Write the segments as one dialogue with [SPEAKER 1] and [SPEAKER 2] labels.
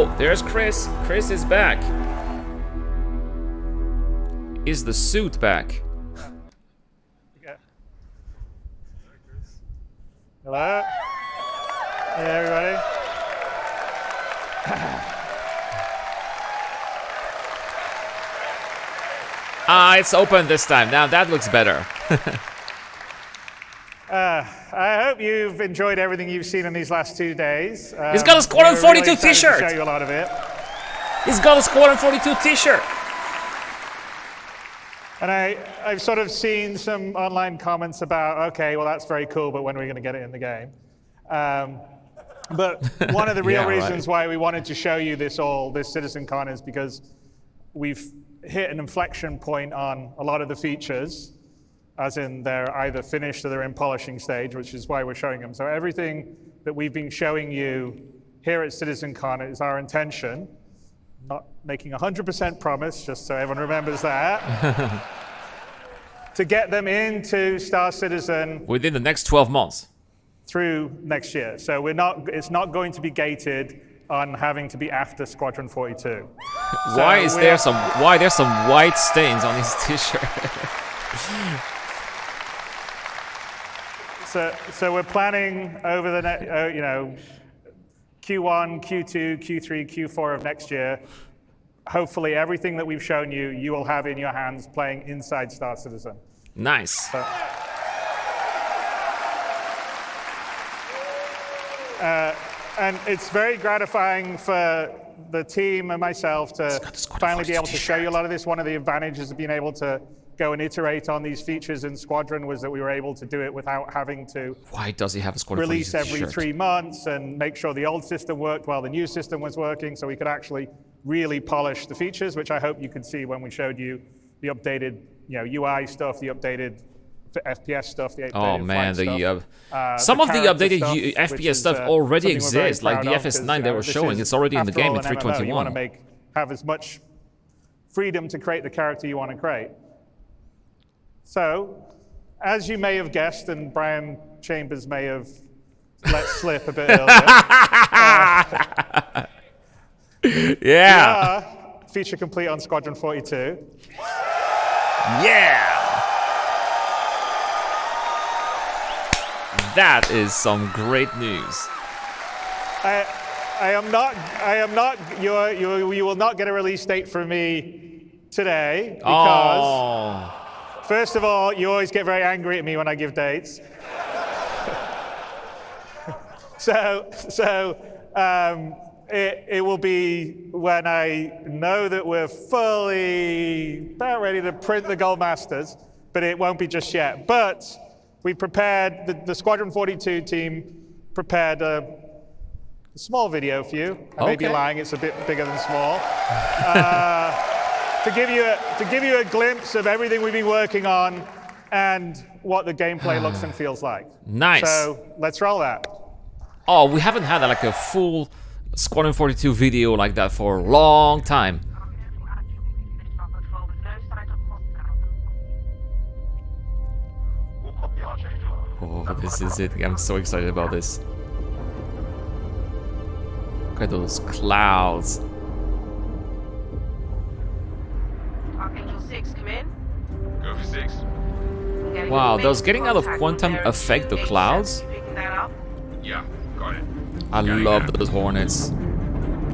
[SPEAKER 1] Oh, there's Chris. Chris is back. Is the suit back?
[SPEAKER 2] Hello? Hey, everybody.
[SPEAKER 1] It's open this time. Now that looks better.
[SPEAKER 2] I hope you've enjoyed everything you've seen in these last 2 days.
[SPEAKER 1] He's got a Squadron42 t-shirt.
[SPEAKER 2] To show you a lot of it.
[SPEAKER 1] He's got a Squadron42 t-shirt.
[SPEAKER 2] And I've sort of seen some online comments about, okay, well, that's very cool, but when are we going to get it in the game? But one of the real reasons why we wanted to show you this CitizenCon is because we've hit an inflection point on a lot of the features, as in they're either finished or they're in polishing stage, which is why we're showing them. So everything that we've been showing you here at CitizenCon is our intention. Not making 100% promise, just so everyone remembers that. To get them into Star Citizen
[SPEAKER 1] within the next 12 months.
[SPEAKER 2] Through next year. So it's not going to be gated on having to be after Squadron42.
[SPEAKER 1] Why there's some white stains on his t-shirt?
[SPEAKER 2] So we're planning over the next, Q1, Q2, Q3, Q4 of next year. Hopefully, everything that we've shown you, you will have in your hands playing inside Star Citizen.
[SPEAKER 1] Nice.
[SPEAKER 2] And it's very gratifying for the team and myself to finally be able to show you a lot of this. One of the advantages of being able to go and iterate on these features in Squadron was that we were able to do it without having to
[SPEAKER 1] Why does he have a Squadron
[SPEAKER 2] release every 3 months and make sure the old system worked while the new system was working, so we could actually really polish the features, which I hope you could see when we showed you the updated UI stuff, the updated FPS stuff, the updated
[SPEAKER 1] man,
[SPEAKER 2] stuff.
[SPEAKER 1] Some of the updated
[SPEAKER 2] stuff,
[SPEAKER 1] FPS stuff already exists, like the FS9 they were showing. It's already in the game in 3.21.
[SPEAKER 2] You want to have as much freedom to create the character you want to create. So, as you may have guessed, and Brian Chambers may have let slip a bit earlier, we are feature complete on Squadron42.
[SPEAKER 1] Yeah! That is some great news.
[SPEAKER 2] I am not. You will not get a release date from me today because. First of all, you always get very angry at me when I give dates. It will be when I know that we're fully about ready to print the Gold Masters, but it won't be just yet. But we prepared, the Squadron42 team prepared a small video for you. I may be lying, it's a bit bigger than small. To give you a glimpse of everything we've been working on and what the gameplay looks and feels like.
[SPEAKER 1] Nice.
[SPEAKER 2] So let's roll that.
[SPEAKER 1] Oh, we haven't had like a full Squadron42 video like that for a long time. Oh, this is it. I'm so excited about this. Look at those clouds.
[SPEAKER 3] Archangel 6, come in.
[SPEAKER 4] Go for 6.
[SPEAKER 1] Wow, does getting out of quantum affect the clouds?
[SPEAKER 4] Yeah, got it.
[SPEAKER 1] I love those Hornets.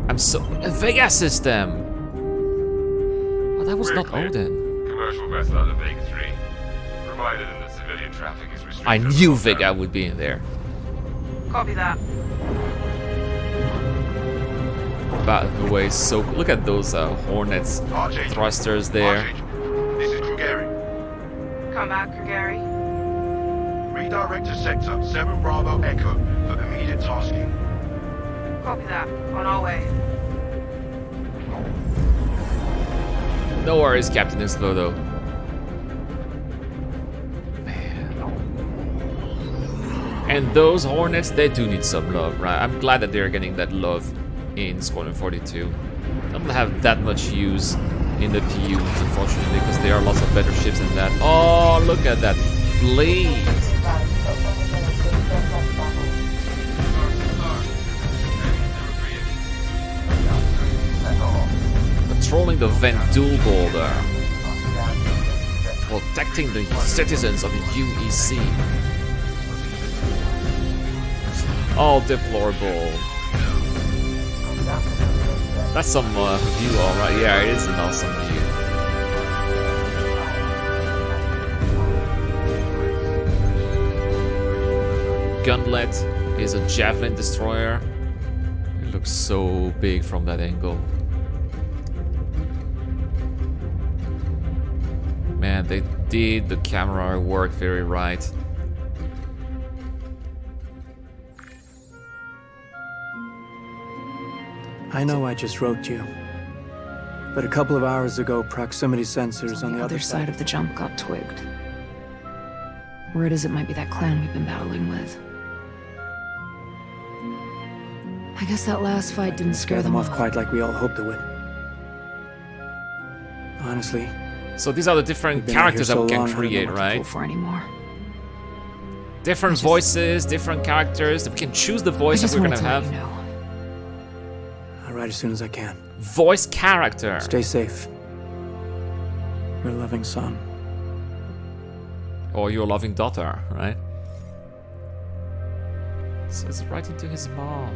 [SPEAKER 1] I'm so... A Vega system! Oh, that was not Odin.
[SPEAKER 4] Commercial vessel out of Vega 3. Provided that the civilian traffic is restricted.
[SPEAKER 1] I knew Vega would be in there.
[SPEAKER 3] Copy that.
[SPEAKER 1] By the way, so look at those Hornets thrusters there.
[SPEAKER 4] Archangel, this is Krugeri.
[SPEAKER 3] Come back, Krugeri.
[SPEAKER 4] Redirect to sector 7 Bravo Echo for immediate tasking.
[SPEAKER 3] Copy that. On our way.
[SPEAKER 1] No worries, Captain Explodo. Man. And those Hornets, they do need some love, right? I'm glad that they're getting that love in Squadron42. Don't have that much use in the PU, unfortunately, because there are lots of better ships than that. Oh, look at that blade! controlling the Vendul border. Protecting the citizens of the UEC. Oh, deplorable. That's some view, alright. Yeah, it is an awesome view. Gunlet is a javelin destroyer. It looks so big from that angle. Man, they did the camera work very right.
[SPEAKER 5] I know I just wrote you, but a couple of hours ago, proximity sensors on the
[SPEAKER 6] other side of the jump got twigged. Word is it might be that clan we've been battling with. I guess that last fight didn't scare them
[SPEAKER 5] off quite like we all hoped it would. Honestly.
[SPEAKER 1] So these are the different characters that we can create, right?
[SPEAKER 6] For anymore.
[SPEAKER 1] Different voices, different characters. We can choose the voice that we're gonna have.
[SPEAKER 5] I'll write as soon as I can.
[SPEAKER 1] Voice character.
[SPEAKER 5] Stay safe. Your loving son.
[SPEAKER 1] Or your loving daughter, right? So it's writing to his mom.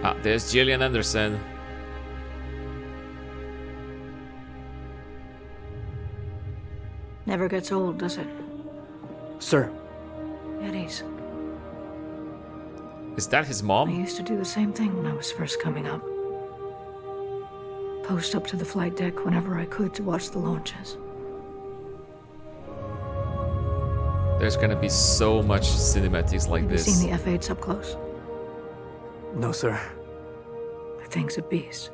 [SPEAKER 1] Ah, there's Gillian Anderson.
[SPEAKER 7] Never gets old, does it?
[SPEAKER 5] Sir.
[SPEAKER 7] Eddie's.
[SPEAKER 1] Is that his
[SPEAKER 7] I
[SPEAKER 1] mom?
[SPEAKER 7] used to do the same thing when I was first coming up. Post up to the flight deck whenever I could to watch the launches.
[SPEAKER 1] There's gonna be so much cinematics like
[SPEAKER 7] Have you
[SPEAKER 1] this.
[SPEAKER 7] seen the F-8s up close?
[SPEAKER 5] No, sir.
[SPEAKER 7] The thing's a beast.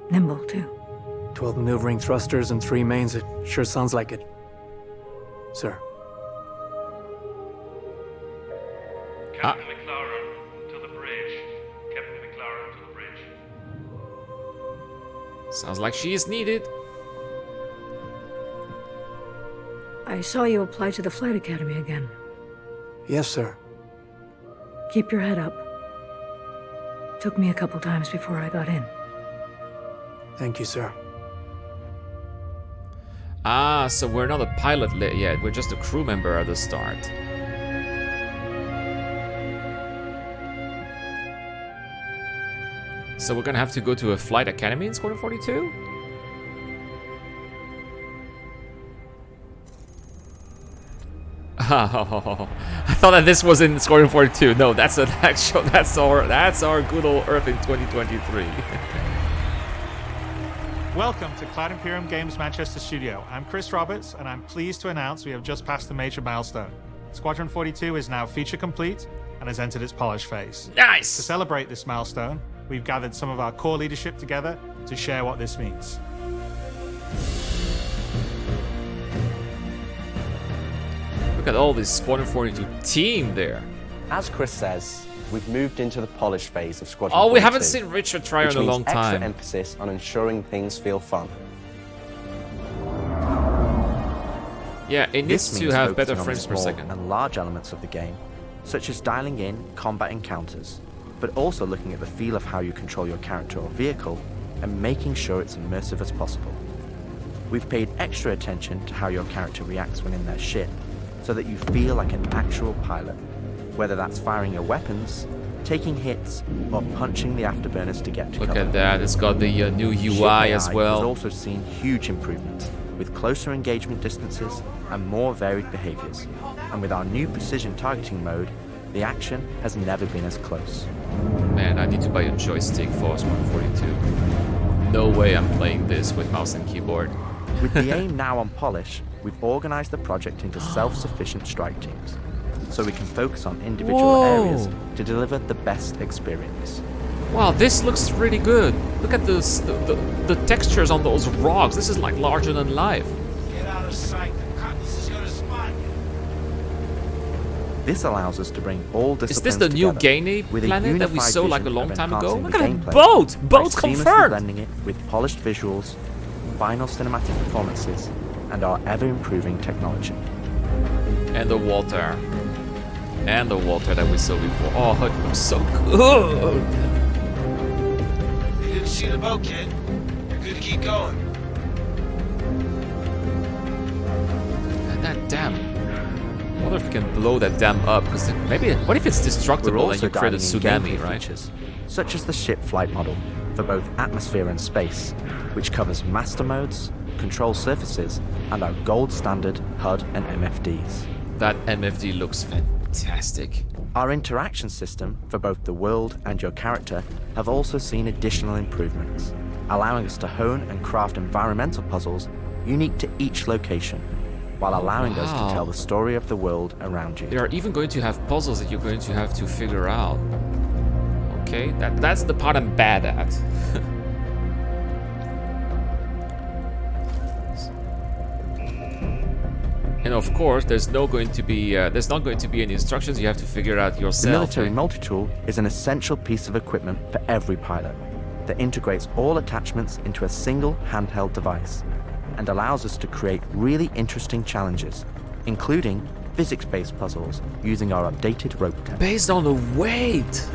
[SPEAKER 7] Nimble, too.
[SPEAKER 5] 12 maneuvering thrusters and 3 mains. It sure sounds like it. Sir.
[SPEAKER 8] Captain McLaren to the bridge. Captain McLaren to the bridge.
[SPEAKER 1] Sounds like she is needed.
[SPEAKER 7] I saw you apply to the flight academy again.
[SPEAKER 5] Yes, sir.
[SPEAKER 7] Keep your head up. Took me a couple times before I got in.
[SPEAKER 5] Thank you, sir.
[SPEAKER 1] Ah, so we're not a pilot yet. We're just a crew member at the start. So we're gonna have to go to a flight academy in Squadron 42? Oh, I thought that this was in Squadron 42. No, that's an actual. That's our good old Earth in 2023.
[SPEAKER 2] Welcome to Cloud Imperium Games Manchester Studio. I'm Chris Roberts, and I'm pleased to announce we have just passed a major milestone. Squadron 42 is now feature complete and has entered its polish phase.
[SPEAKER 1] Nice!
[SPEAKER 2] To celebrate this milestone, we've gathered some of our core leadership together to share what this means.
[SPEAKER 1] Look at all this Squadron 42 team there.
[SPEAKER 9] As Chris says, we've moved into the polish phase of Squadron 42.
[SPEAKER 1] Oh, we haven't seen Richard try in a long
[SPEAKER 9] extra
[SPEAKER 1] time.
[SPEAKER 9] emphasis on ensuring things feel fun.
[SPEAKER 1] Yeah, it needs
[SPEAKER 9] This
[SPEAKER 1] to
[SPEAKER 9] means
[SPEAKER 1] have better
[SPEAKER 9] focusing on the
[SPEAKER 1] frames per
[SPEAKER 9] small
[SPEAKER 1] second.
[SPEAKER 9] and large elements of the game, such as dialing in combat encounters, but also looking at the feel of how you control your character or vehicle and making sure it's immersive as possible. We've paid extra attention to how your character reacts when in their ship, so that you feel like an actual pilot, whether that's firing your weapons, taking hits, or punching the afterburners to get to
[SPEAKER 1] Look
[SPEAKER 9] cover.
[SPEAKER 1] at that, it's got the new
[SPEAKER 9] Ship
[SPEAKER 1] UI
[SPEAKER 9] AI
[SPEAKER 1] as
[SPEAKER 9] has
[SPEAKER 1] well.
[SPEAKER 9] also seen huge improvements, with closer engagement distances and more varied behaviors. And with our new precision targeting mode, the action has never been as close.
[SPEAKER 1] Man, I need to buy a joystick for Squadron 42. No way I'm playing this with mouse and keyboard.
[SPEAKER 9] With the aim now on polish, we've organized the project into self-sufficient strike teams, so we can focus on individual
[SPEAKER 1] Whoa.
[SPEAKER 9] areas to deliver the best experience.
[SPEAKER 1] Wow, this looks really good. Look at this, the textures on those rocks. This is like larger than life.
[SPEAKER 4] Get out of sight. The cutlass is gonna spot you.
[SPEAKER 9] This allows us to bring all disciplines
[SPEAKER 1] Is this the new
[SPEAKER 9] together
[SPEAKER 1] Gainey
[SPEAKER 9] with a
[SPEAKER 1] planet that we
[SPEAKER 9] unified
[SPEAKER 1] saw like a
[SPEAKER 9] vision
[SPEAKER 1] long
[SPEAKER 9] of
[SPEAKER 1] time ago?
[SPEAKER 9] enhancing
[SPEAKER 1] Look
[SPEAKER 9] the
[SPEAKER 1] at that
[SPEAKER 9] gameplay
[SPEAKER 1] boat!
[SPEAKER 9] by
[SPEAKER 1] Boat's
[SPEAKER 9] seamlessly
[SPEAKER 1] confirmed!
[SPEAKER 9] blending it with polished visuals, final cinematic performances, and our ever-improving technology.
[SPEAKER 1] And the water. And the water that we saw before. Oh, it looks so good.
[SPEAKER 10] You didn't see the boat, kid. You're good to keep going.
[SPEAKER 1] And that dam. I wonder if we can blow that dam up, because maybe, what if it's destructible and you create a tsunami, right?
[SPEAKER 9] Features, such as the ship flight model for both atmosphere and space, which covers master modes, control surfaces, and our gold standard HUD and MFDs.
[SPEAKER 1] That MFD looks fantastic.
[SPEAKER 9] Our interaction system for both the world and your character have also seen additional improvements, allowing us to hone and craft environmental puzzles unique to each location, while allowing us to tell the story of the world around you.
[SPEAKER 1] They are even going to have puzzles that you're going to have to figure out. Okay, that's the part I'm bad at. And of course, there's not going to be any instructions. You have to figure out yourself.
[SPEAKER 9] The military multi-tool is an essential piece of equipment for every pilot that integrates all attachments into a single handheld device and allows us to create really interesting challenges, including physics-based puzzles using our updated rope tech.
[SPEAKER 1] Based on the weight.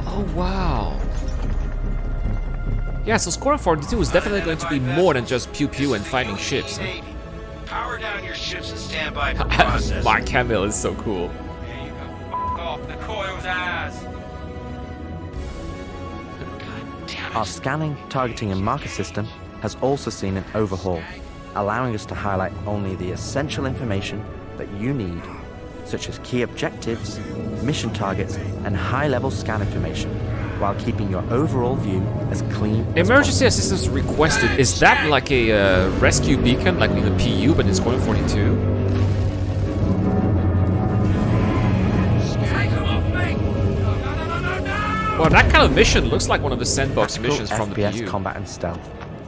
[SPEAKER 1] Oh wow. Yeah, so Squadron42 is definitely going to be more than just pew pew and fighting ships.
[SPEAKER 10] Power down your ships and stand by for processing.
[SPEAKER 1] Mark Hamill is so cool.
[SPEAKER 10] Yeah, you can f*** off the coil's ass.
[SPEAKER 9] Our scanning, targeting, and marker system has also seen an overhaul, allowing us to highlight only the essential information that you need, such as key objectives, mission targets, and high-level scan information, while keeping your overall view as clean as
[SPEAKER 1] Emergency assistance requested. Is that like a rescue beacon, like in the PU, but in Squadron42? Well, that kind of mission looks like one of the sandbox missions from the
[SPEAKER 9] FPS
[SPEAKER 1] PU.
[SPEAKER 9] combat and stealth,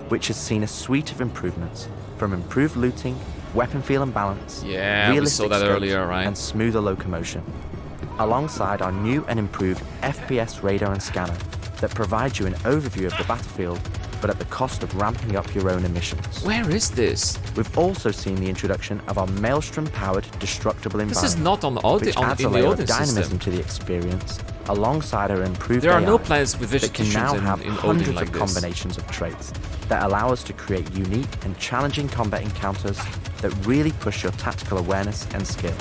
[SPEAKER 9] which has seen a suite of improvements, from improved looting, weapon feel and balance,
[SPEAKER 1] Yeah, we saw that
[SPEAKER 9] scopes,
[SPEAKER 1] earlier, right?
[SPEAKER 9] and smoother locomotion, alongside our new and improved FPS radar and scanner that provides you an overview of the battlefield, but at the cost of ramping up your own emissions.
[SPEAKER 1] Where is this?
[SPEAKER 9] We've also seen the introduction of our Maelstrom-powered destructible environment.
[SPEAKER 1] This is not on the audio,
[SPEAKER 9] which adds
[SPEAKER 1] in
[SPEAKER 9] a
[SPEAKER 1] the
[SPEAKER 9] layer
[SPEAKER 1] audio
[SPEAKER 9] of dynamism
[SPEAKER 1] system.
[SPEAKER 9] to the experience, alongside our improved
[SPEAKER 1] There are no
[SPEAKER 9] AI
[SPEAKER 1] planets with
[SPEAKER 9] that can
[SPEAKER 1] vegetations
[SPEAKER 9] now
[SPEAKER 1] in,
[SPEAKER 9] have
[SPEAKER 1] in Odin
[SPEAKER 9] hundreds
[SPEAKER 1] like
[SPEAKER 9] of
[SPEAKER 1] this.
[SPEAKER 9] combinations of traits that allow us to create unique and challenging combat encounters that really push your tactical awareness and skill.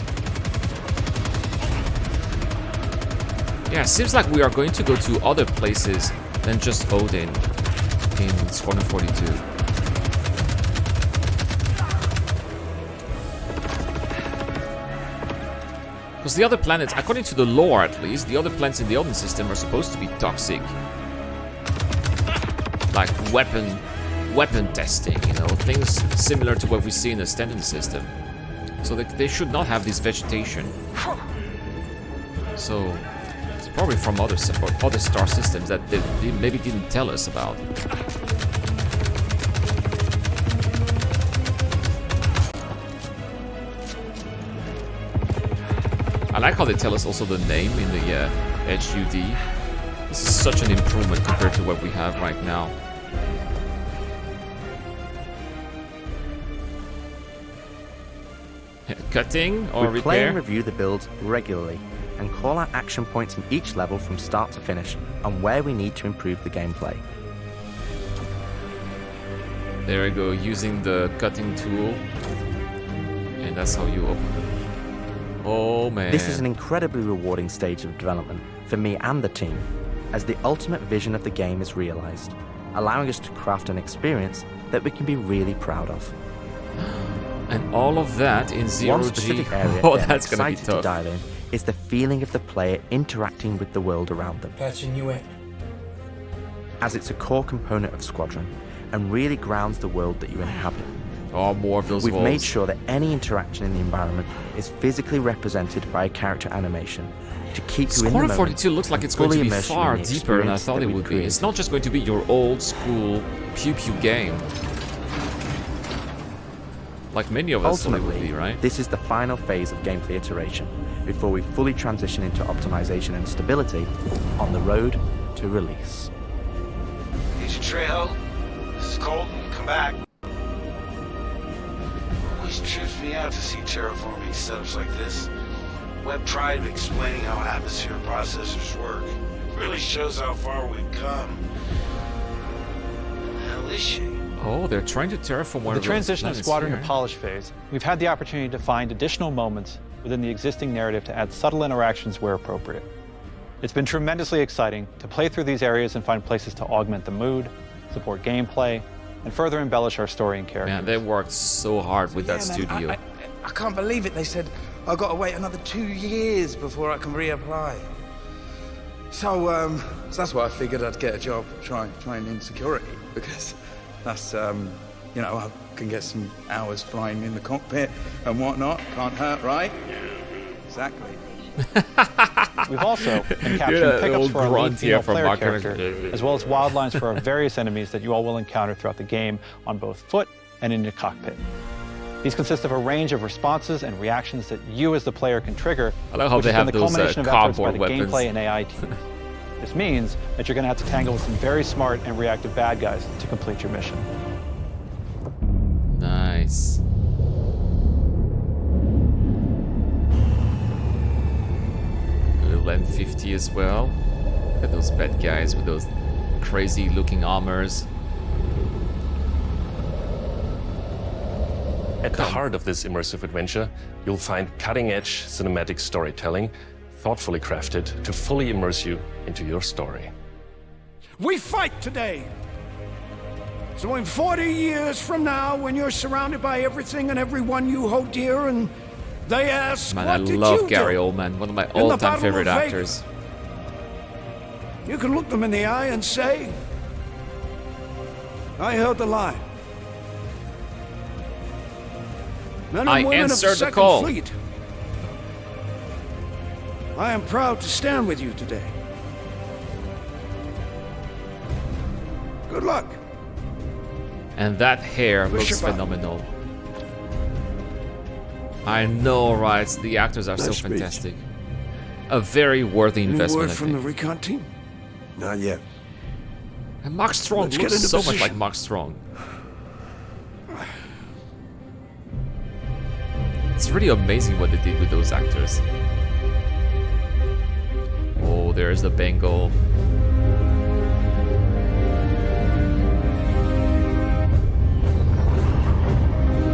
[SPEAKER 1] Yeah, it seems like we are going to go to other places than just Odin in Squadron42. Because the other planets, according to the lore at least, the other planets in the Odin system are supposed to be toxic. Like weapon testing, you know, things similar to what we see in the Stenton system. So they should not have this vegetation. So it's probably from other star systems that they maybe didn't tell us about. I like how they tell us also the name in the HUD. This is such an improvement compared to what we have right now. Cutting or
[SPEAKER 9] We play
[SPEAKER 1] repair?
[SPEAKER 9] and review the builds regularly and call out action points in each level from start to finish on where we need to improve the gameplay.
[SPEAKER 1] There we go, using the cutting tool. And that's how you open it. Oh man.
[SPEAKER 9] This is an incredibly rewarding stage of development for me and the team, as the ultimate vision of the game is realized, allowing us to craft an experience that we can be really proud of.
[SPEAKER 1] And all of that in zero
[SPEAKER 9] One
[SPEAKER 1] G.
[SPEAKER 9] specific area
[SPEAKER 1] Oh,
[SPEAKER 9] that
[SPEAKER 1] that's
[SPEAKER 9] I'm
[SPEAKER 1] gonna be
[SPEAKER 9] excited to
[SPEAKER 1] tough.
[SPEAKER 9] dial in is the feeling of the player interacting with the world around them,
[SPEAKER 5] Patching you in.
[SPEAKER 9] as it's a core component of Squadron and really grounds the world that you inhabit.
[SPEAKER 1] Oh, more of those
[SPEAKER 9] We've
[SPEAKER 1] walls.
[SPEAKER 9] made sure that any interaction in the environment is physically represented by a character animation to keep you in the moment.
[SPEAKER 1] Squadron42 looks like it's going to
[SPEAKER 9] fully
[SPEAKER 1] be
[SPEAKER 9] immerse you
[SPEAKER 1] far
[SPEAKER 9] in the
[SPEAKER 1] deeper than I
[SPEAKER 9] experience
[SPEAKER 1] thought
[SPEAKER 9] that
[SPEAKER 1] it
[SPEAKER 9] we
[SPEAKER 1] would be.
[SPEAKER 9] created.
[SPEAKER 1] It's not just going to be your old school pew-pew game. Like many of us thought it would
[SPEAKER 9] Ultimately,
[SPEAKER 1] be, right?
[SPEAKER 9] this is the final phase of gameplay iteration before we fully transition into optimization and stability on the road to release.
[SPEAKER 10] Agent Trejo, this is Colton. Come back. Always trips me out to see terraforming setups like this. Web tried explaining how atmosphere processors work. Really shows how far we've come. What the hell is she?
[SPEAKER 1] Oh, they're trying to terraform one
[SPEAKER 11] The
[SPEAKER 1] of those
[SPEAKER 11] transition of
[SPEAKER 1] planets
[SPEAKER 11] Squadron
[SPEAKER 1] here.
[SPEAKER 11] to polish phase, we've had the opportunity to find additional moments within the existing narrative to add subtle interactions where appropriate. It's been tremendously exciting to play through these areas and find places to augment the mood, support gameplay, and further embellish our story and characters.
[SPEAKER 1] Man, they worked so hard with that studio.
[SPEAKER 10] I can't believe it. They said I've got to wait another 2 years before I can reapply. So that's why I figured I'd get a job trying in security, because that's, you know, I can get some hours flying in the cockpit and whatnot. Can't hurt, right? Exactly.
[SPEAKER 11] We've also been capturing pickups for our lead female player character, as well as wild lines for our various enemies that you all will encounter throughout the game on both foot and in the cockpit. These consist of a range of responses and reactions that you as the player can trigger,
[SPEAKER 1] I love how
[SPEAKER 11] which
[SPEAKER 1] they
[SPEAKER 11] has
[SPEAKER 1] have
[SPEAKER 11] been the
[SPEAKER 1] those
[SPEAKER 11] culmination of efforts by
[SPEAKER 1] cardboard
[SPEAKER 11] the
[SPEAKER 1] weapons.
[SPEAKER 11] gameplay and AI teams. This means that you're going to have to tangle with some very smart and reactive bad guys to complete your mission.
[SPEAKER 1] Nice. A little M50 as well. Look at those bad guys with those crazy looking armors.
[SPEAKER 12] At the heart of this immersive adventure, you'll find cutting-edge cinematic storytelling, thoughtfully crafted to fully immerse you into your story.
[SPEAKER 13] We fight today. So in 40 years from now, when you're surrounded by everything and everyone you hold dear, and they ask,
[SPEAKER 1] Man,
[SPEAKER 13] what
[SPEAKER 1] I
[SPEAKER 13] did
[SPEAKER 1] love
[SPEAKER 13] you
[SPEAKER 1] Gary
[SPEAKER 13] do?
[SPEAKER 1] Oldman, one of my
[SPEAKER 13] In the
[SPEAKER 1] all-time
[SPEAKER 13] Battle
[SPEAKER 1] favorite
[SPEAKER 13] of Vega.
[SPEAKER 1] actors.
[SPEAKER 13] You can look them in the eye and say, I held the line. Men and
[SPEAKER 1] I
[SPEAKER 13] women of the
[SPEAKER 1] answered the
[SPEAKER 13] Second
[SPEAKER 1] call.
[SPEAKER 13] Fleet, I am proud to stand with you today. Good luck.
[SPEAKER 1] And that hair
[SPEAKER 13] Push
[SPEAKER 1] looks
[SPEAKER 13] your button.
[SPEAKER 1] phenomenal. I know, right? The actors are so
[SPEAKER 13] Nice speech.
[SPEAKER 1] fantastic. A very worthy
[SPEAKER 13] Any
[SPEAKER 1] investment,
[SPEAKER 13] word
[SPEAKER 1] I
[SPEAKER 13] from the
[SPEAKER 1] think.
[SPEAKER 13] recon team?
[SPEAKER 10] Not yet.
[SPEAKER 1] And Mark Strong
[SPEAKER 13] Let's get
[SPEAKER 1] looks
[SPEAKER 13] into
[SPEAKER 1] so much
[SPEAKER 13] position.
[SPEAKER 1] like Mark Strong. It's really amazing what they did with those actors. Oh, there's the Bengal.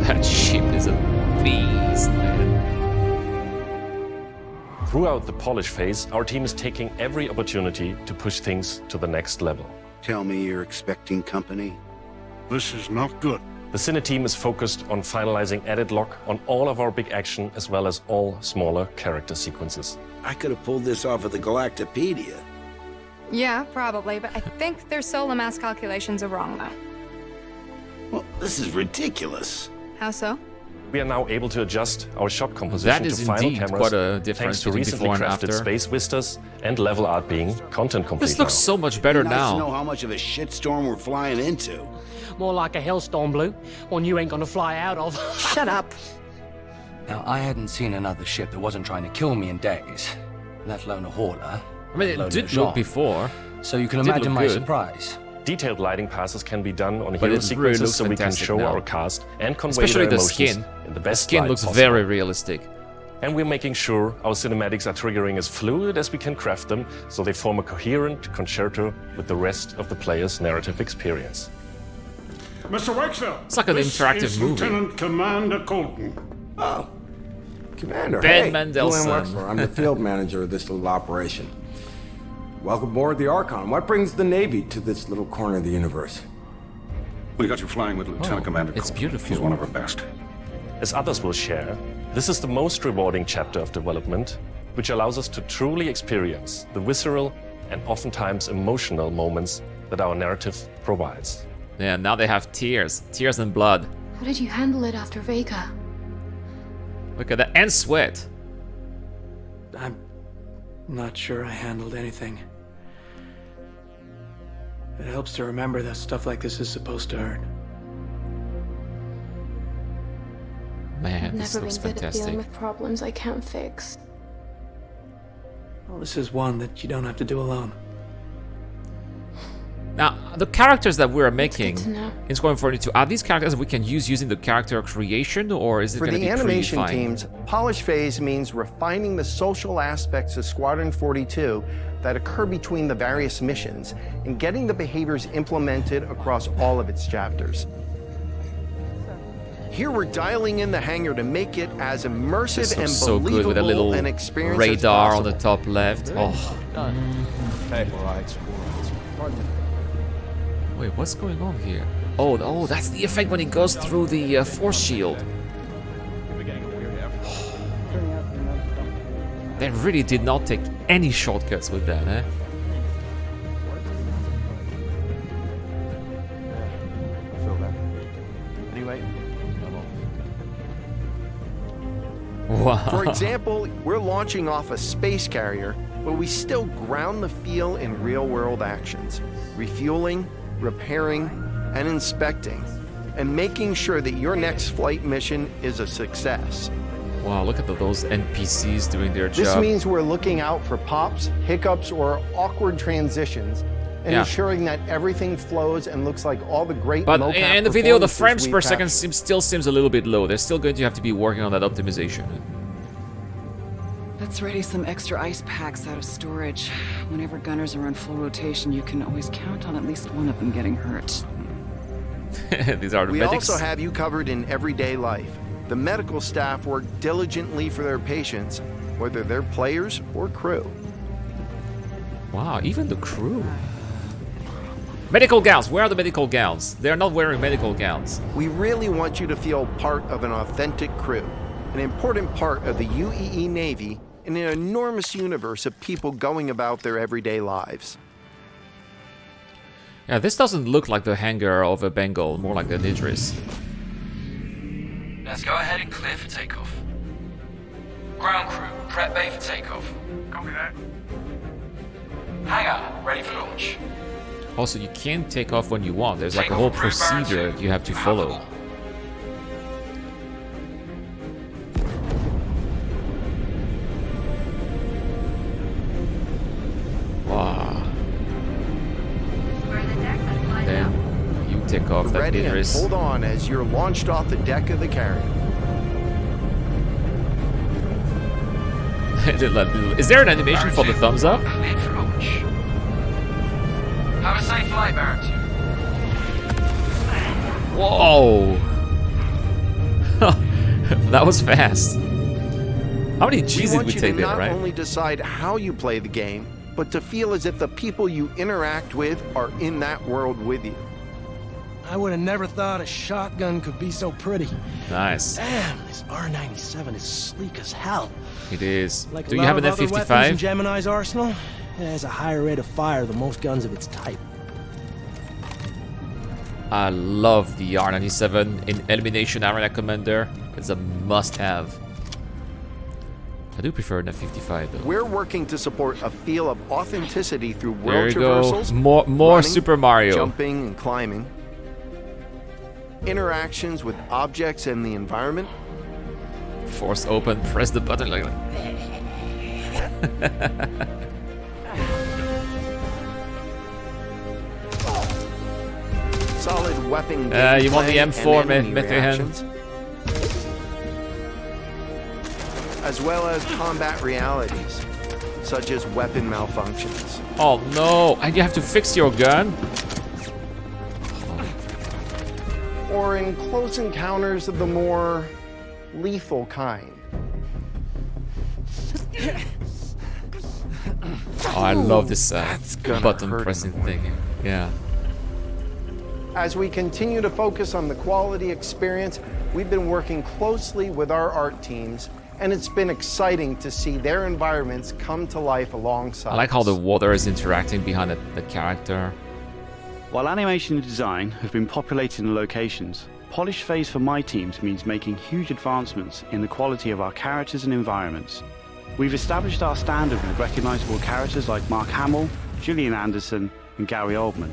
[SPEAKER 1] That ship is a beast, man.
[SPEAKER 12] Throughout the polish phase, our team is taking every opportunity to push things to the next level.
[SPEAKER 14] Tell me you're expecting company?
[SPEAKER 13] This is not good.
[SPEAKER 12] The Cine team is focused on finalizing edit lock on all of our big action as well as all smaller character sequences.
[SPEAKER 14] I could have pulled this off of the Galactopedia.
[SPEAKER 15] Yeah, probably, but I think their solar mass calculations are wrong, though.
[SPEAKER 14] Well, this is ridiculous.
[SPEAKER 15] How so?
[SPEAKER 12] We are now able to adjust our shot composition
[SPEAKER 1] That is
[SPEAKER 12] to final
[SPEAKER 1] indeed
[SPEAKER 12] cameras,
[SPEAKER 1] quite a difference
[SPEAKER 12] thanks to
[SPEAKER 1] between
[SPEAKER 12] recently
[SPEAKER 1] before and
[SPEAKER 12] crafted
[SPEAKER 1] after.
[SPEAKER 12] space vistas and level art being content complete
[SPEAKER 1] This looks
[SPEAKER 12] now.
[SPEAKER 1] so much better
[SPEAKER 14] Nice to know
[SPEAKER 1] now.
[SPEAKER 14] how much of a shitstorm we're flying into.
[SPEAKER 16] More like a hellstorm, Blue. One you ain't gonna fly out of.
[SPEAKER 15] Shut up.
[SPEAKER 17] Now, I hadn't seen another ship that wasn't trying to kill me in days, let alone a hauler.
[SPEAKER 1] I mean, it did look before.
[SPEAKER 17] So you can
[SPEAKER 1] It did
[SPEAKER 17] imagine
[SPEAKER 1] look
[SPEAKER 17] my
[SPEAKER 1] good.
[SPEAKER 17] surprise.
[SPEAKER 12] Detailed lighting passes can be done on
[SPEAKER 1] But
[SPEAKER 12] hero
[SPEAKER 1] it really
[SPEAKER 12] sequences
[SPEAKER 1] looks
[SPEAKER 12] so we can
[SPEAKER 1] fantastic
[SPEAKER 12] show
[SPEAKER 1] now.
[SPEAKER 12] our cast and convey
[SPEAKER 1] Especially
[SPEAKER 12] their
[SPEAKER 1] the
[SPEAKER 12] emotions
[SPEAKER 1] skin.
[SPEAKER 12] in the
[SPEAKER 1] The
[SPEAKER 12] best
[SPEAKER 1] skin
[SPEAKER 12] light
[SPEAKER 1] looks
[SPEAKER 12] possible.
[SPEAKER 1] very realistic.
[SPEAKER 12] And we're making sure our cinematics are triggering as fluid as we can craft them so they form a coherent concerto with the rest of the player's narrative experience.
[SPEAKER 13] Mr. Wakefield.
[SPEAKER 1] It's like an
[SPEAKER 13] this
[SPEAKER 1] interactive
[SPEAKER 13] is
[SPEAKER 1] movie.
[SPEAKER 13] Lieutenant Commander Colton.
[SPEAKER 18] Oh, Commander.
[SPEAKER 1] Ben
[SPEAKER 18] hey,
[SPEAKER 1] Mendelsohn.
[SPEAKER 18] Julian Wexler. I'm the field manager of this little operation. Welcome aboard the Archon. What brings the Navy to this little corner of the universe?
[SPEAKER 13] We got you flying with Lieutenant Commander
[SPEAKER 1] it's
[SPEAKER 13] Colton.
[SPEAKER 1] beautiful.
[SPEAKER 13] He's one of our best.
[SPEAKER 12] As others will share, this is the most rewarding chapter of development, which allows us to truly experience the visceral and oftentimes emotional moments that our narrative provides.
[SPEAKER 1] Yeah, now they have tears. Tears and blood.
[SPEAKER 19] How did you handle it after Vega?
[SPEAKER 1] Look at that. And sweat.
[SPEAKER 5] I'm not sure I handled anything. It helps to remember that stuff like this is supposed to hurt.
[SPEAKER 1] Man,
[SPEAKER 19] I've
[SPEAKER 1] this
[SPEAKER 19] never
[SPEAKER 1] looks
[SPEAKER 19] been good at
[SPEAKER 1] fantastic.
[SPEAKER 19] dealing with problems I can't fix.
[SPEAKER 5] Well, this is one that you don't have to do alone.
[SPEAKER 1] Now, the characters that we're making in Squadron 42, are these characters we can use using the character creation, or is it going to be
[SPEAKER 20] For the animation
[SPEAKER 1] predefined?
[SPEAKER 20] teams, polish phase means refining the social aspects of Squadron 42 that occur between the various missions and getting the behaviors implemented across all of its chapters. Here we're dialing in the hangar to make it as immersive
[SPEAKER 1] This
[SPEAKER 20] and
[SPEAKER 1] looks so good with a little
[SPEAKER 20] an experience
[SPEAKER 1] radar on the top left. Oh.
[SPEAKER 10] Okay. All right.
[SPEAKER 1] Wait, what's going on here? Oh, that's the effect when it goes through the force shield. They really did not take any shortcuts with that, eh?
[SPEAKER 20] I feel that. Anyway.
[SPEAKER 1] Wow.
[SPEAKER 20] For example, we're launching off a space carrier, but we still ground the feel in real-world actions, refueling, repairing, and inspecting, and making sure that your next flight mission is a success.
[SPEAKER 1] Wow, look at those NPCs doing their job.
[SPEAKER 20] This means we're looking out for pops, hiccups, or awkward transitions, and ensuring that everything flows and looks like all the great
[SPEAKER 1] But
[SPEAKER 20] mocap
[SPEAKER 1] in the video, the
[SPEAKER 20] performances
[SPEAKER 1] frames
[SPEAKER 20] we've
[SPEAKER 1] per second
[SPEAKER 20] captured.
[SPEAKER 1] still seems a little bit low. They're still going to have to be working on that optimization.
[SPEAKER 6] Let's ready some extra ice packs out of storage. Whenever gunners are on full rotation, you can always count on at least one of them getting hurt.
[SPEAKER 1] These are the
[SPEAKER 20] We
[SPEAKER 1] medics.
[SPEAKER 20] also have you covered in everyday life. The medical staff work diligently for their patients, whether they're players or crew.
[SPEAKER 1] Wow, even the crew. Medical gowns. Where are the medical gowns? They're not wearing medical gowns.
[SPEAKER 20] We really want you to feel part of an authentic crew, an important part of the UEE Navy in an enormous universe of people going about their everyday lives.
[SPEAKER 1] Yeah, this doesn't look like the hangar of a Bengal, more like an Idris.
[SPEAKER 17] Let's go ahead and clear for takeoff. Ground crew, prep bay for takeoff.
[SPEAKER 8] Copy that.
[SPEAKER 17] Hangar, ready for launch.
[SPEAKER 1] Also, you can't take off when you want. There's like a whole procedure you have to follow. Wow. Then you take off that
[SPEAKER 20] Ready and
[SPEAKER 1] Idris.
[SPEAKER 20] hold on as you're launched off the deck of the carrier.
[SPEAKER 1] Is there an animation for the thumbs up?
[SPEAKER 17] Cleared for launch. Have a safe flight, Baron 2.
[SPEAKER 1] Whoa! That was fast. How many G's did we take there,
[SPEAKER 20] not
[SPEAKER 1] right?
[SPEAKER 20] only decide how you play the game, but to feel as if the people you interact with are in that world with you.
[SPEAKER 21] I would have never thought a shotgun could be so pretty.
[SPEAKER 1] Nice.
[SPEAKER 21] Damn, this R97 is sleek as hell.
[SPEAKER 1] It is.
[SPEAKER 21] Like
[SPEAKER 1] Do
[SPEAKER 21] a
[SPEAKER 1] you
[SPEAKER 21] lot
[SPEAKER 1] have an
[SPEAKER 21] of other weapons in
[SPEAKER 1] F-55?
[SPEAKER 21] Gemini's arsenal, it has a higher rate of fire than most guns of its type.
[SPEAKER 1] I love the R97 in Elimination Arena Commander. It's a must-have. I do prefer an F-55 though.
[SPEAKER 20] We're working to support a feel of authenticity through
[SPEAKER 1] There
[SPEAKER 20] world
[SPEAKER 1] you go.
[SPEAKER 20] traversals,
[SPEAKER 1] More
[SPEAKER 20] running,
[SPEAKER 1] Super Mario.
[SPEAKER 20] jumping and climbing, interactions with objects and the environment,
[SPEAKER 1] Force open, press the button like that.
[SPEAKER 20] solid weapon
[SPEAKER 1] You want the
[SPEAKER 20] gameplay
[SPEAKER 1] M4,
[SPEAKER 20] and enemy
[SPEAKER 1] Mithrihan?
[SPEAKER 20] reactions, as well as combat realities, such as weapon malfunctions.
[SPEAKER 1] Oh no! And you have to fix your gun?
[SPEAKER 20] Or in close encounters of the more lethal kind.
[SPEAKER 1] Oh, I love this
[SPEAKER 20] gonna
[SPEAKER 1] button
[SPEAKER 20] hurt
[SPEAKER 1] pressing
[SPEAKER 20] in a way.
[SPEAKER 1] thing. Yeah.
[SPEAKER 20] As we continue to focus on the quality experience, we've been working closely with our art teams, and it's been exciting to see their environments come to life alongside.
[SPEAKER 1] I like how the water is interacting behind the character.
[SPEAKER 22] While animation and design have been populating the locations, polish phase for my teams means making huge advancements in the quality of our characters and environments. We've established our standard with recognizable characters like Mark Hamill, Gillian Anderson, and Gary Oldman,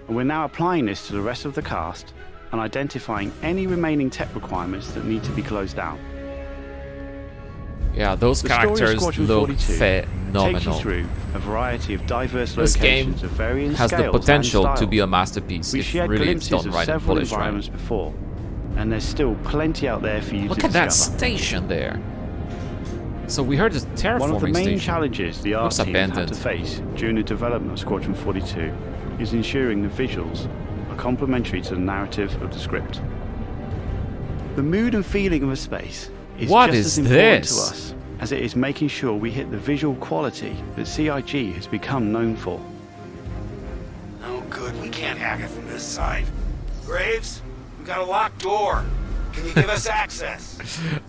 [SPEAKER 22] and we're now applying this to the rest of the cast and identifying any remaining tech requirements that need to be closed down.
[SPEAKER 1] Yeah, those characters look phenomenal.
[SPEAKER 22] Takes you through a variety of diverse
[SPEAKER 1] this game
[SPEAKER 22] locations of varying
[SPEAKER 1] has the
[SPEAKER 22] scales
[SPEAKER 1] potential
[SPEAKER 22] and
[SPEAKER 1] to be a
[SPEAKER 22] styles.
[SPEAKER 1] masterpiece
[SPEAKER 22] We
[SPEAKER 1] if
[SPEAKER 22] shared
[SPEAKER 1] really it's
[SPEAKER 22] glimpses
[SPEAKER 1] done
[SPEAKER 22] of
[SPEAKER 1] right and
[SPEAKER 22] several
[SPEAKER 1] polished right.
[SPEAKER 22] environments before, and there's still plenty out there for you
[SPEAKER 1] Look
[SPEAKER 22] to
[SPEAKER 1] at that
[SPEAKER 22] discover.
[SPEAKER 1] station there. So we heard the terraforming
[SPEAKER 22] One of the main
[SPEAKER 1] station.
[SPEAKER 22] challenges the art
[SPEAKER 1] Looks
[SPEAKER 22] team had
[SPEAKER 1] abandoned.
[SPEAKER 22] to face during the development of Squadron 42 is ensuring the visuals are complementary to the narrative of the script. The mood and feeling of a space is
[SPEAKER 1] What
[SPEAKER 22] just
[SPEAKER 1] is
[SPEAKER 22] as important
[SPEAKER 1] this?
[SPEAKER 22] to us as it is making sure we hit the visual quality that CIG has become known for.
[SPEAKER 14] Oh, good. We can't hack it from this side. Graves, we got a locked door. Can you give us access?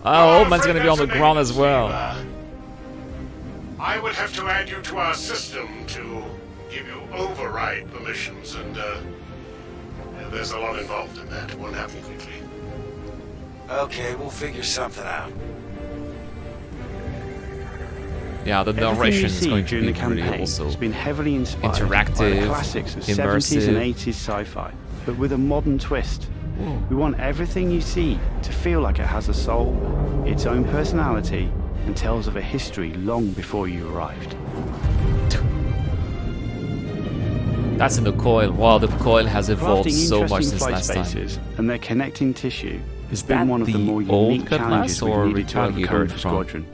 [SPEAKER 1] Oh, Old Man's gonna be on the ground as well.
[SPEAKER 4] I would have to add you to our system to give you override permissions, and there's a lot involved in that. It won't happen quickly.
[SPEAKER 14] Okay, we'll figure something out.
[SPEAKER 1] Yeah, the
[SPEAKER 22] Everything
[SPEAKER 1] narration
[SPEAKER 22] you
[SPEAKER 1] is
[SPEAKER 22] see
[SPEAKER 1] going to
[SPEAKER 22] during
[SPEAKER 1] be
[SPEAKER 22] the campaign
[SPEAKER 1] really also
[SPEAKER 22] has been heavily inspired by the
[SPEAKER 1] interactive,
[SPEAKER 22] classics of 70s and 80s sci-fi, but with a modern twist. We want everything you see to feel like it has a soul, its own personality, and tells of a history long before you arrived.
[SPEAKER 1] That's in the coil. Wow, the coil has evolved
[SPEAKER 22] Crafting
[SPEAKER 1] so much
[SPEAKER 22] interesting
[SPEAKER 1] since
[SPEAKER 22] flight
[SPEAKER 1] last time.
[SPEAKER 22] spaces and their connecting tissue has
[SPEAKER 1] that
[SPEAKER 22] been one of the
[SPEAKER 1] the
[SPEAKER 22] more
[SPEAKER 1] old
[SPEAKER 22] unique
[SPEAKER 1] Cutlass
[SPEAKER 22] challenges we've
[SPEAKER 1] or
[SPEAKER 22] needed to overcome
[SPEAKER 1] Retaliator
[SPEAKER 22] for
[SPEAKER 1] from-
[SPEAKER 22] Squadron.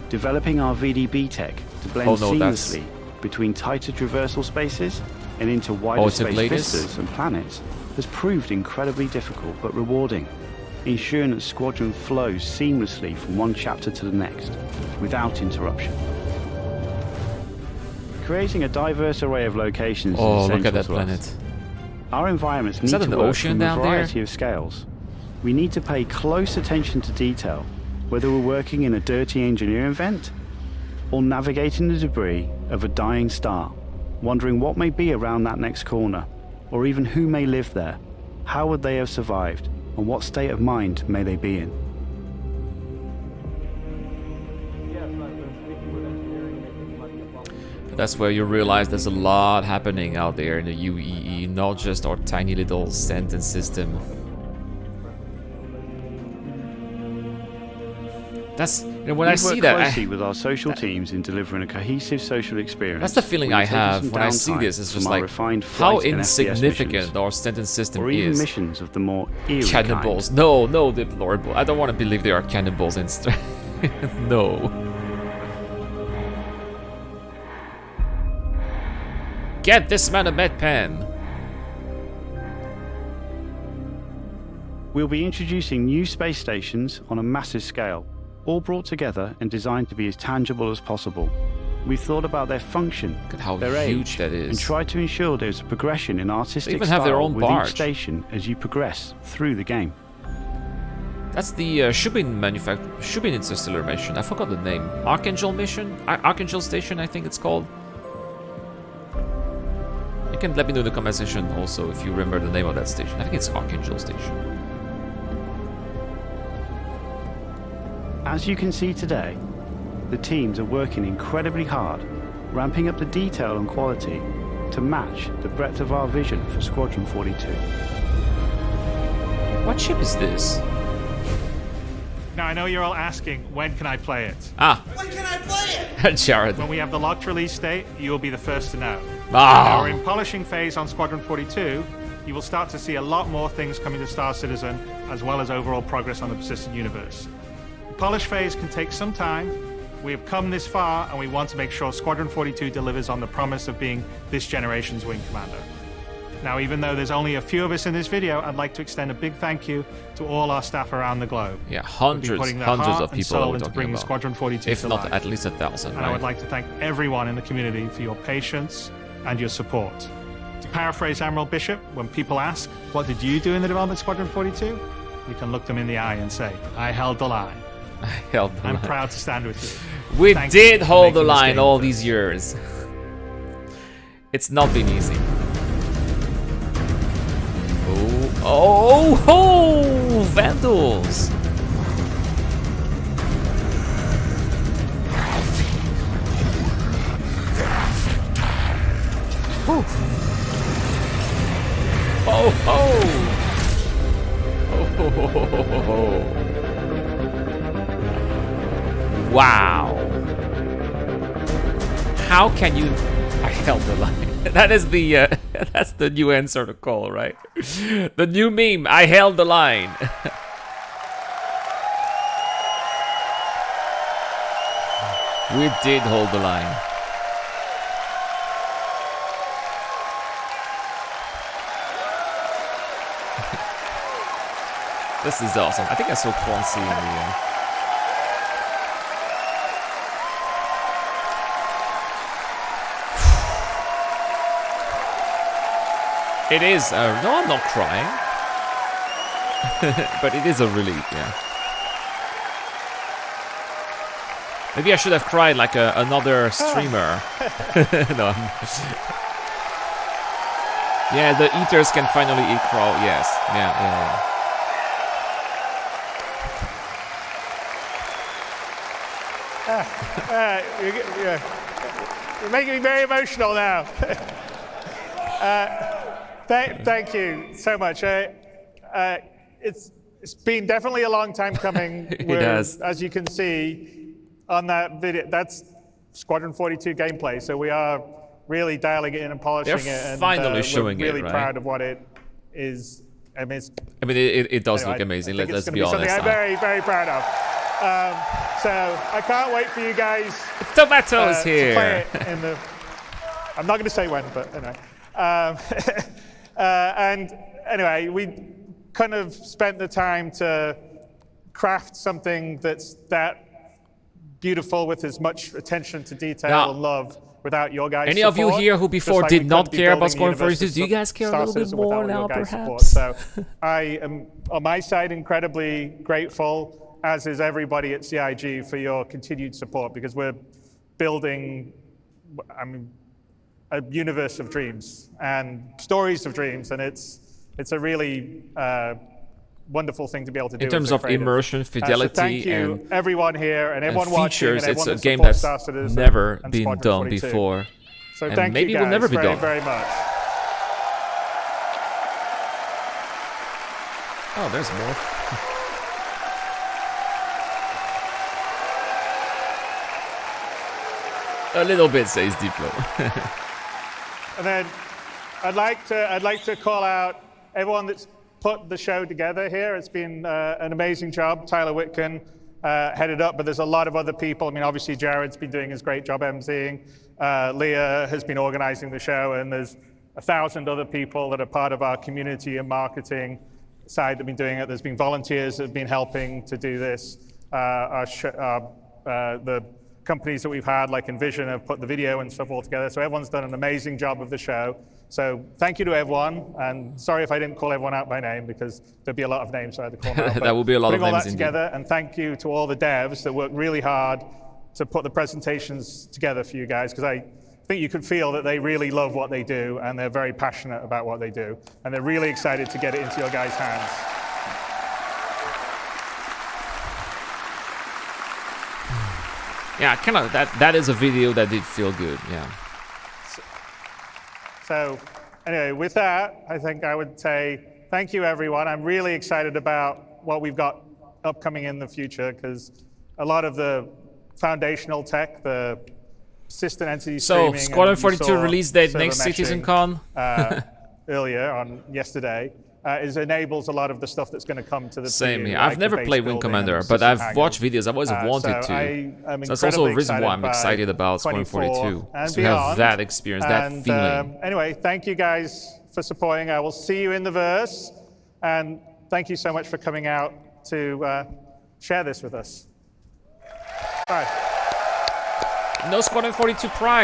[SPEAKER 22] Developing our VDB tech to blend
[SPEAKER 1] Oh, no, that's-
[SPEAKER 22] seamlessly between tighter traversal spaces and into wider
[SPEAKER 1] it's a
[SPEAKER 22] space
[SPEAKER 1] Gladys?
[SPEAKER 22] vistas and planets has proved incredibly difficult but rewarding, ensuring that Squadron flows seamlessly from one chapter to the next, without interruption. Creating a diverse array of locations
[SPEAKER 1] Oh,
[SPEAKER 22] is
[SPEAKER 1] look at
[SPEAKER 22] essential
[SPEAKER 1] that
[SPEAKER 22] to us.
[SPEAKER 1] planet.
[SPEAKER 22] Our environments
[SPEAKER 1] Is
[SPEAKER 22] need
[SPEAKER 1] that
[SPEAKER 22] to
[SPEAKER 1] an
[SPEAKER 22] work
[SPEAKER 1] ocean
[SPEAKER 22] from a
[SPEAKER 1] down there?
[SPEAKER 22] variety of scales. We need to pay close attention to detail, whether we're working in a dirty engineering vent or navigating the debris of a dying star, wondering what may be around that next corner, or even who may live there, how would they have survived, and what state of mind may they be in.
[SPEAKER 1] That's where you realize there's a lot happening out there in the UEE, not just our tiny little sentence system. That's, you know, when I
[SPEAKER 22] We've
[SPEAKER 1] see
[SPEAKER 22] worked
[SPEAKER 1] that,
[SPEAKER 22] closely with our social teams in delivering a cohesive social experience.
[SPEAKER 1] that's the feeling
[SPEAKER 22] where
[SPEAKER 1] I
[SPEAKER 22] we've taken
[SPEAKER 1] have
[SPEAKER 22] some
[SPEAKER 1] when I see
[SPEAKER 22] downtime
[SPEAKER 1] this. It's
[SPEAKER 22] from
[SPEAKER 1] just
[SPEAKER 22] our
[SPEAKER 1] like
[SPEAKER 22] refined
[SPEAKER 1] how
[SPEAKER 22] flight and FPS
[SPEAKER 1] insignificant
[SPEAKER 22] missions,
[SPEAKER 1] our sentence system
[SPEAKER 22] or even
[SPEAKER 1] is.
[SPEAKER 22] missions of the more eerie
[SPEAKER 1] Cannibals.
[SPEAKER 22] kind.
[SPEAKER 1] No, no, deplorable. I don't want to believe they are cannibals instead. No. Get this man a med pen.
[SPEAKER 22] We'll be introducing new space stations on a massive scale, all brought together and designed to be as tangible as possible. We've thought about their function,
[SPEAKER 1] Look at how
[SPEAKER 22] their
[SPEAKER 1] huge
[SPEAKER 22] age,
[SPEAKER 1] that is.
[SPEAKER 22] and tried to ensure there's a progression in artistic
[SPEAKER 1] They even have their
[SPEAKER 22] style
[SPEAKER 1] own
[SPEAKER 22] with
[SPEAKER 1] barge.
[SPEAKER 22] each station as you progress through the game.
[SPEAKER 1] That's the Shubin Interstellar mission. I forgot the name. Archangel mission? Archangel Station, I think it's called. You can let me know in the comment section also if you remember the name of that station. I think it's Archangel Station.
[SPEAKER 22] As you can see today, the teams are working incredibly hard, ramping up the detail and quality to match the breadth of our vision for Squadron 42.
[SPEAKER 1] What ship is this?
[SPEAKER 2] Now, I know you're all asking, when can I play it?
[SPEAKER 1] When can I play it? Jared.
[SPEAKER 2] When we have the locked release date, you will be the first to know.
[SPEAKER 1] Ah.
[SPEAKER 2] Now, we're in polishing phase on Squadron 42. You will start to see a lot more things coming to Star Citizen, as well as overall progress on the persistent universe. The polish phase can take some time. We have come this far, and we want to make sure Squadron 42 delivers on the promise of being this generation's wing commander. Now, even though there's only a few of us in this video, I'd like to extend a big thank you to all our staff around the globe.
[SPEAKER 1] Yeah,
[SPEAKER 2] Who've been putting their
[SPEAKER 1] hundreds
[SPEAKER 2] heart
[SPEAKER 1] of
[SPEAKER 2] and
[SPEAKER 1] people that
[SPEAKER 2] soul
[SPEAKER 1] we're
[SPEAKER 2] into
[SPEAKER 1] talking
[SPEAKER 2] bringing
[SPEAKER 1] about.
[SPEAKER 2] Squadron 42
[SPEAKER 1] If
[SPEAKER 2] to
[SPEAKER 1] not
[SPEAKER 2] life.
[SPEAKER 1] at least 1,000,
[SPEAKER 2] And
[SPEAKER 1] right?
[SPEAKER 2] I would like to thank everyone in the community for your patience and your support. To paraphrase Admiral Bishop, when people ask, what did you do in the development of Squadron 42? You can look them in the eye and say, I held the line.
[SPEAKER 1] I held the
[SPEAKER 2] I'm
[SPEAKER 1] line.
[SPEAKER 2] proud to stand with you.
[SPEAKER 1] We
[SPEAKER 2] Thank you
[SPEAKER 1] did
[SPEAKER 2] for
[SPEAKER 1] hold the
[SPEAKER 2] making this
[SPEAKER 1] line
[SPEAKER 2] game
[SPEAKER 1] all
[SPEAKER 2] for
[SPEAKER 1] these years. It's not been easy. Oh, Vandals! Whew. Oh, oh! Wow. How can you... I held the line. That is the that's the new answer to call, right? The new meme. I held the line. We did hold the line. This is awesome. I think I saw Quancy in the It is. No, I'm not crying. But it is a relief, yeah. Maybe I should have cried like another streamer. No. Yeah, the eaters can finally eat crawl. Yes. Yeah.
[SPEAKER 2] You're making me very emotional now. Thank you so much. It's been definitely a long time coming.
[SPEAKER 1] It has.
[SPEAKER 2] As you can see on that video, that's Squadron42 gameplay. So we are really dialing it in and polishing it. And
[SPEAKER 1] finally showing
[SPEAKER 2] we're really
[SPEAKER 1] it, right?
[SPEAKER 2] proud of what it is. I mean,
[SPEAKER 1] it does look amazing. Let's be honest.
[SPEAKER 2] Something I'm very, very proud of. So I can't wait for you guys.
[SPEAKER 1] Tomatoes here.
[SPEAKER 2] To play it in the. I'm not going to say when, but anyway. And anyway, we kind of spent the time to craft something that's that beautiful with as much attention to detail and love without your guys'
[SPEAKER 1] Any
[SPEAKER 2] support.
[SPEAKER 1] of you here who before did not care about Squadron42, do you guys care a little bit more now, perhaps?
[SPEAKER 2] So I am, on my side, incredibly grateful, as is everybody at CIG, for your continued support, because we're building, a universe of dreams and stories of dreams, and it's a really wonderful thing to be able to do.
[SPEAKER 1] In terms of immersion, fidelity,
[SPEAKER 2] so thank you,
[SPEAKER 1] and
[SPEAKER 2] everyone here and everyone
[SPEAKER 1] features,
[SPEAKER 2] watching, and
[SPEAKER 1] it's a
[SPEAKER 2] everyone
[SPEAKER 1] game
[SPEAKER 2] that
[SPEAKER 1] that's
[SPEAKER 2] supports
[SPEAKER 1] never
[SPEAKER 2] and
[SPEAKER 1] been done
[SPEAKER 2] 42.
[SPEAKER 1] before,
[SPEAKER 2] So
[SPEAKER 1] and
[SPEAKER 2] thank
[SPEAKER 1] maybe
[SPEAKER 2] you
[SPEAKER 1] will never be
[SPEAKER 2] very,
[SPEAKER 1] done.
[SPEAKER 2] very much.
[SPEAKER 1] Oh, there's more. A little bit, says Diplo.
[SPEAKER 2] And then I'd like to call out everyone that's put the show together here. It's been an amazing job. Tyler Whitcomb headed up, but there's a lot of other people. I mean, obviously Jared's been doing his great job emceeing. Leah has been organizing the show, and there's 1,000 other people that are part of our community and marketing side that have been doing it. There's been volunteers that have been helping to do this. The companies that we've had, like Envision, have put the video and stuff all together. So everyone's done an amazing job of the show. So thank you to everyone. And sorry if I didn't call everyone out by name, because there'd be a lot of names I had to call out.
[SPEAKER 1] That will be a lot of names
[SPEAKER 2] all that
[SPEAKER 1] indeed.
[SPEAKER 2] together, and thank you to all the devs that worked really hard to put the presentations together for you guys, because I think you could feel that they really love what they do, and they're very passionate about what they do, and they're really excited to get it into your guys' hands.
[SPEAKER 1] Yeah, kind of. That is a video that did feel good. Yeah.
[SPEAKER 2] So anyway, with that, I think I would say thank you, everyone. I'm really excited about what we've got upcoming in the future, because a lot of the foundational tech, the persistent entity streaming.
[SPEAKER 1] So, Squadron42 release date next CitizenCon.
[SPEAKER 2] Earlier on yesterday. Enables a lot of the stuff that's going to come to the
[SPEAKER 1] Same here.
[SPEAKER 2] like
[SPEAKER 1] I've never played Wing Commander, but I've watched videos. I've always wanted to. So that's also a reason why I'm excited about Squadron42. To have that experience, that feeling.
[SPEAKER 2] Anyway, thank you guys for supporting. I will see you in the verse. And thank you so much for coming out to share this with us. Bye.
[SPEAKER 1] No Squadron42 pride.